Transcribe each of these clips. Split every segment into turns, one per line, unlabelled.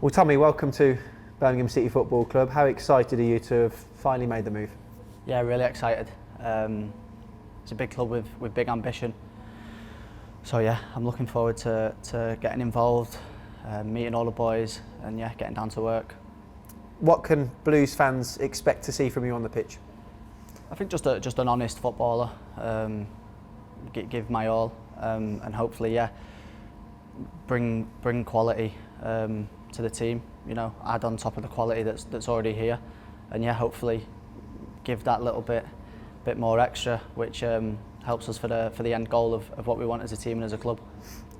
Well, Tommy, welcome to Birmingham City Football Club. How excited are you to have finally made the move?
Yeah, really excited. It's a big club with big ambition. So yeah, I'm looking forward to getting involved, meeting all the boys, and yeah, getting down to work.
What can Blues fans expect to see from you on the pitch?
I think just an honest footballer, give my all, and hopefully bring quality to the team. You know, add on top of the quality that's already here, and yeah, hopefully give that little bit more extra, which helps us for the end goal of what we want as a team and as a club.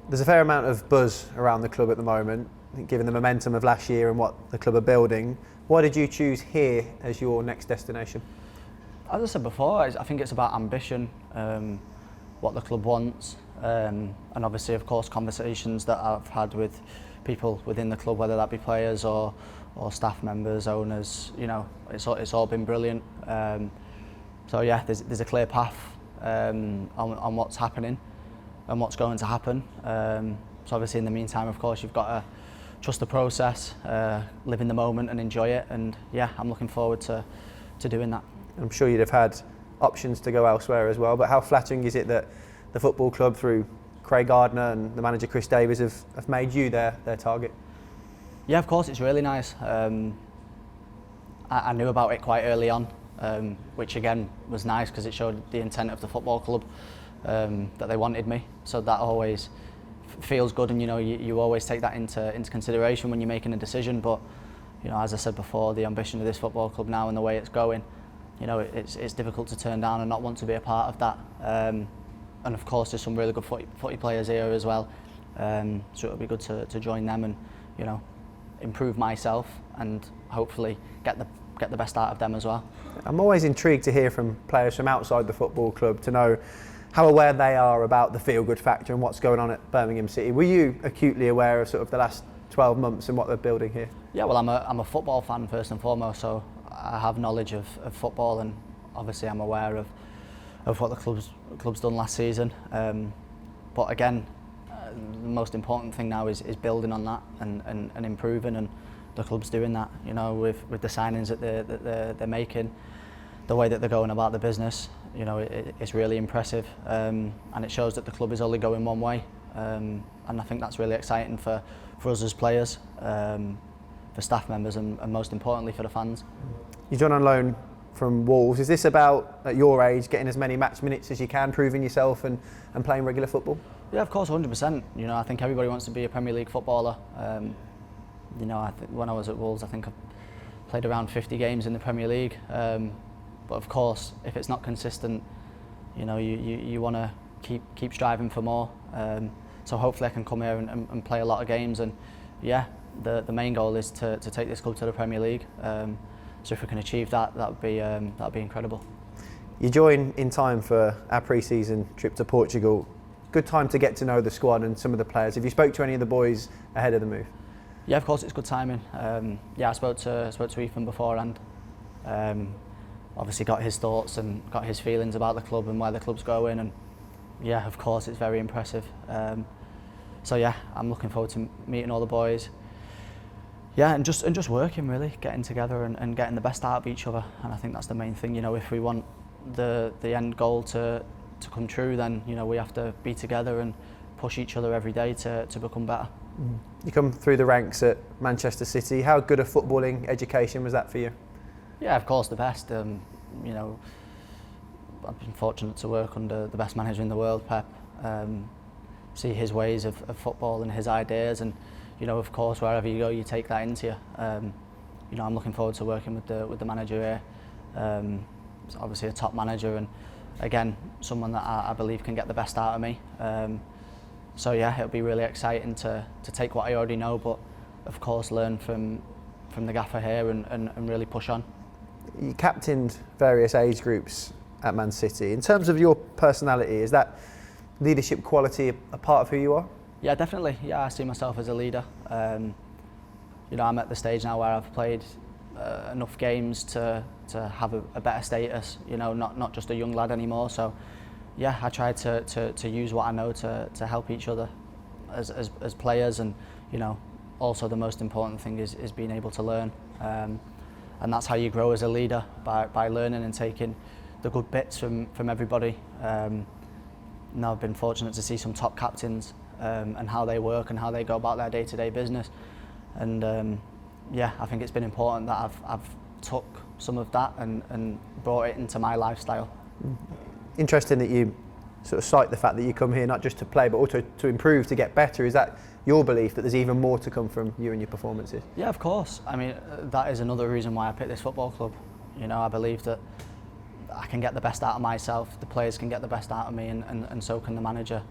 There's a fair amount of buzz around the club at the moment, I think, given the momentum of last year and what the club are building. Why did you choose here as your next destination?
As I said before, I think it's about ambition, what the club wants, and obviously, of course, conversations that I've had with people within the club, whether that be players or staff members, owners. You know, it's all been brilliant. So yeah, there's a clear path on what's happening and what's going to happen. So obviously, in the meantime, of course, you've got to trust the process, live in the moment and enjoy it. And yeah, I'm looking forward to doing that.
I'm sure you'd have had options to go elsewhere as well, but how flattering is it that the football club, through Craig Gardner and the manager Chris Davies, have made you their target?
Yeah, of course, it's really nice. I knew about it quite early on, which again was nice because it showed the intent of the football club, that they wanted me. So that always feels good, and you know, you always take that into consideration when you're making a decision. But you know, as I said before, the ambition of this football club now and the way it's going, you know, it's difficult to turn down and not want to be a part of that. And of course, there's some really good footy players here as well. So it'll be good to join them and, you know, improve myself and hopefully get the best out of them as well.
I'm always intrigued to hear from players from outside the football club, to know how aware they are about the feel-good factor and what's going on at Birmingham City. Were you acutely aware of sort of the last 12 months and what they're building here? Yeah,
well, I'm a football fan first and foremost, so I have knowledge of football, and obviously I'm aware of what the club's done last season. But again, the most important thing now is building on that and improving, and the club's doing that. You know, with the signings that they're making, the way that they're going about the business, you know, it's really impressive, and it shows that the club is only going one way. And I think that's really exciting for us as players, for staff members, and most importantly for the fans.
You've gone on loan from Wolves. Is this about, at your age, getting as many match minutes as you can, proving yourself and playing regular football?
Yeah, of course, 100%. You know, I think everybody wants to be a Premier League footballer. You know, when I was at Wolves, I think I played around 50 games in the Premier League. But of course, if it's not consistent, you know, you want to keep striving for more. So hopefully I can come here and play a lot of games. And yeah, the main goal is to take this club to the Premier League. So if we can achieve that, that'd be incredible.
You join in time for our pre-season trip to Portugal. Good time to get to know the squad and some of the players. Have you spoke to any of the boys ahead of the move?
Yeah, of course, it's good timing. Yeah, I spoke to Ethan beforehand. Obviously got his thoughts and got his feelings about the club and where the club's going, and yeah, of course, it's very impressive. So yeah, I'm looking forward to meeting all the boys. Yeah, and just working, really, getting together and getting the best out of each other. And I think that's the main thing. You know, if we want the end goal to come true, then you know we have to be together and push each other every day to become better.
You come through the ranks at Manchester City. How good a footballing education was that for you?
Yeah, of course, the best. You know, I've been fortunate to work under the best manager in the world, Pep. See his ways of football and his ideas, and you know, of course, wherever you go, you take that into you. You know, I'm looking forward to working with the manager here. He's obviously a top manager, and again, someone that I believe can get the best out of me. So yeah, it'll be really exciting to take what I already know, but of course learn from the gaffer here and really push on.
You captained various age groups at Man City. In terms of your personality, is that leadership quality a part of who you are?
Yeah, definitely. Yeah, I see myself as a leader. You know, I'm at the stage now where I've played enough games to have a better status. You know, not just a young lad anymore. So, yeah, I try to use what I know to help each other as players, and you know, also the most important thing is being able to learn, and that's how you grow as a leader, by learning and taking the good bits from everybody. Now I've been fortunate to see some top captains and how they work and how they go about their day-to-day business, and yeah, I think it's been important that I've took some of that and brought it into my lifestyle.
Interesting that you sort of cite the fact that you come here not just to play but also to improve, to get better. Is that your belief that there's even more to come from you and your performances?
Yeah, of course. I mean, that is another reason why I picked this football club. You know, I believe that I can get the best out of myself, the players can get the best out of me, and so can the manager.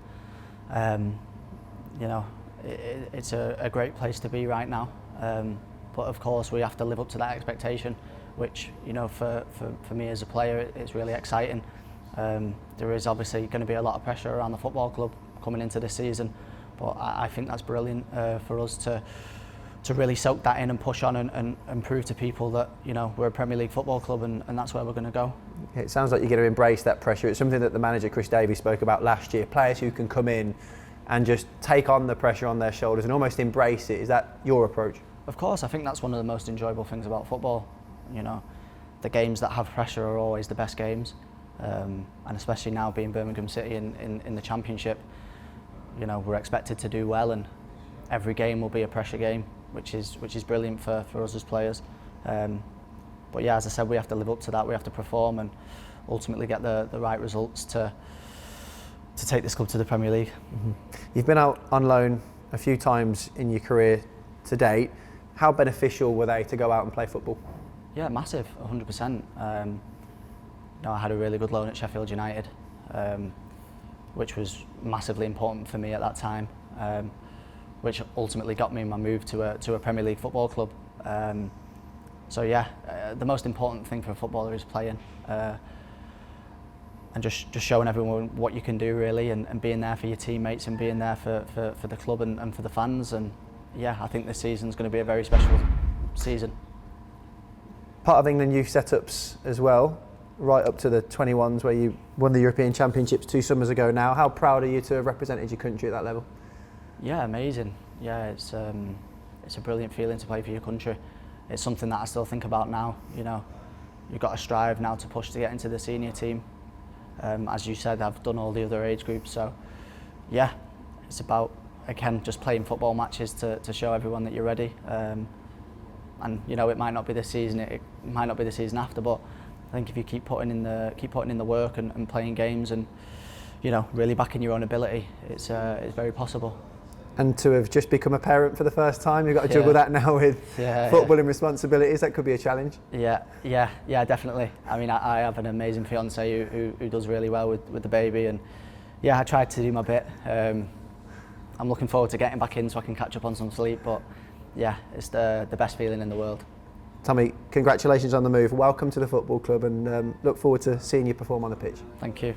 You know, it's a great place to be right now. But of course we have to live up to that expectation, which, you know, for me as a player, it's really exciting. There is obviously going to be a lot of pressure around the football club coming into this season, but I think that's brilliant for us to really soak that in and push on and prove to people that, you know, we're a Premier League football club, and that's where we're going to go.
It sounds like you're going to embrace that pressure. It's something that the manager Chris Davies spoke about last year, players who can come in and just take on the pressure on their shoulders and almost embrace it. Is that your approach?
Of course, I think that's one of the most enjoyable things about football. You know, the games that have pressure are always the best games, and especially now being Birmingham City in the Championship, you know, we're expected to do well, and every game will be a pressure game, which is brilliant for us as players. But yeah, as I said, we have to live up to that. We have to perform and ultimately get the right results to take this club to the Premier League.
Mm-hmm. You've been out on loan a few times in your career to date. How beneficial were they to go out and play football?
Yeah, massive, 100%. You know, I had a really good loan at Sheffield United, which was massively important for me at that time, which ultimately got me my move to a Premier League football club. So yeah, the most important thing for a footballer is playing, and just showing everyone what you can do, really, and being there for your teammates and being there for the club and for the fans. And yeah, I think this season's going to be a very special season.
Part of England youth setups as well, right up to the 21s where you won the European Championships 2 summers ago now. How proud are you to have represented your country at that level?
Yeah, amazing. Yeah, it's a brilliant feeling to play for your country. It's something that I still think about now. You know, you've got to strive now to push to get into the senior team. As you said, I've done all the other age groups, so yeah, it's about, again, just playing football matches to show everyone that you're ready. And you know, it might not be this season, it might not be the season after, but I think if you keep putting in the work and playing games and, you know, really backing your own ability, it's very possible.
And to have just become a parent for the first time, you've got to juggle that now with football and responsibilities. That could be a challenge. Yeah,
definitely. I mean, I have an amazing fiance who does really well with the baby, and yeah, I tried to do my bit. I'm looking forward to getting back in so I can catch up on some sleep, but yeah, it's the best feeling in the world.
Tommy, congratulations on the move. Welcome to the football club, and look forward to seeing you perform on the pitch.
Thank you.